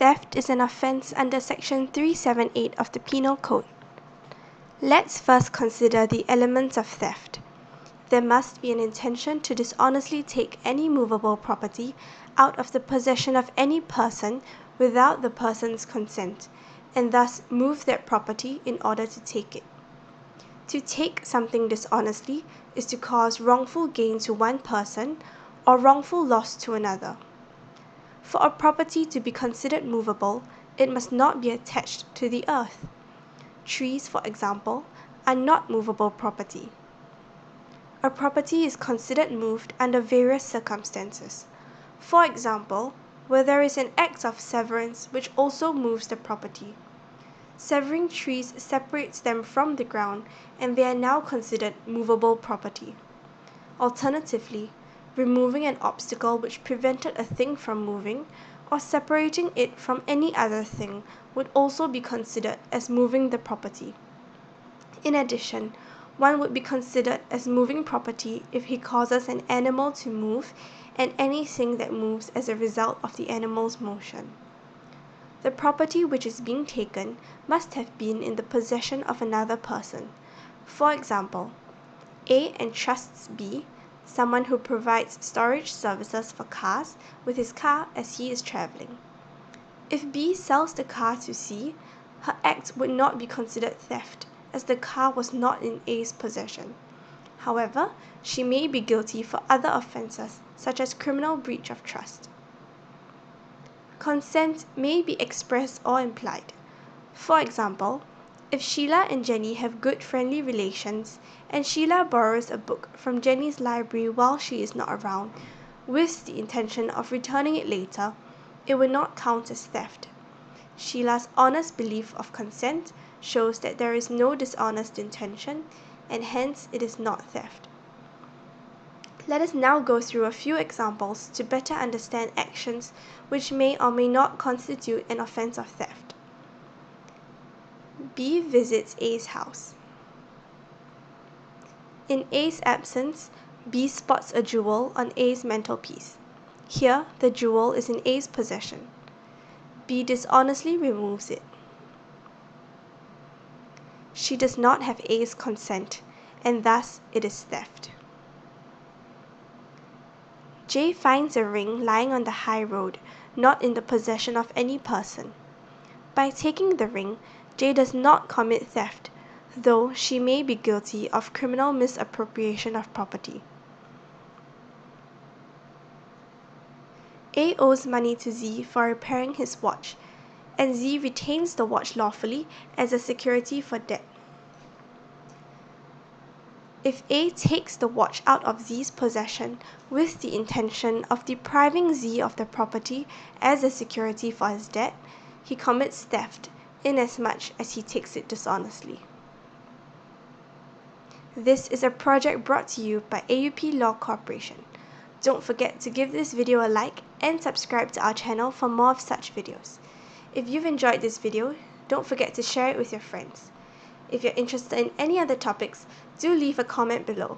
Theft is an offence under Section 378 of the Penal Code. Let's first consider the elements of theft. There must be an intention to dishonestly take any movable property out of the possession of any person without the person's consent, and thus move that property in order to take it. To take something dishonestly is to cause wrongful gain to one person or wrongful loss to another. For a property to be considered movable, it must not be attached to the earth. Trees, for example, are not movable property. A property is considered moved under various circumstances. For example, where there is an act of severance which also moves the property. Severing trees separates them from the ground, and they are now considered movable property. Alternatively, removing an obstacle which prevented a thing from moving, or separating it from any other thing, would also be considered as moving the property. In addition, one would be considered as moving property if he causes an animal to move and anything that moves as a result of the animal's motion. The property which is being taken must have been in the possession of another person. For example, A entrusts B, someone who provides storage services for cars, with his car as he is traveling. If B sells the car to C, her act would not be considered theft, as the car was not in A's possession. However, she may be guilty for other offences, such as criminal breach of trust. Consent may be expressed or implied. For example, if Sheila and Jenny have good friendly relations, and Sheila borrows a book from Jenny's library while she is not around, with the intention of returning it later, it will not count as theft. Sheila's honest belief of consent shows that there is no dishonest intention, and hence it is not theft. Let us now go through a few examples to better understand actions which may or may not constitute an offence of theft. B visits A's house. In A's absence, B spots a jewel on A's mantelpiece. Here, the jewel is in A's possession. B dishonestly removes it. She does not have A's consent, and thus it is theft. J finds a ring lying on the high road, not in the possession of any person. By taking the ring, J does not commit theft, though she may be guilty of criminal misappropriation of property. A owes money to Z for repairing his watch, and Z retains the watch lawfully as a security for debt. If A takes the watch out of Z's possession with the intention of depriving Z of the property as a security for his debt, he commits theft, inasmuch as he takes it dishonestly. This is a project brought to you by AUP Law Corporation. Don't forget to give this video a like and subscribe to our channel for more of such videos. If you've enjoyed this video, don't forget to share it with your friends. If you're interested in any other topics, do leave a comment below.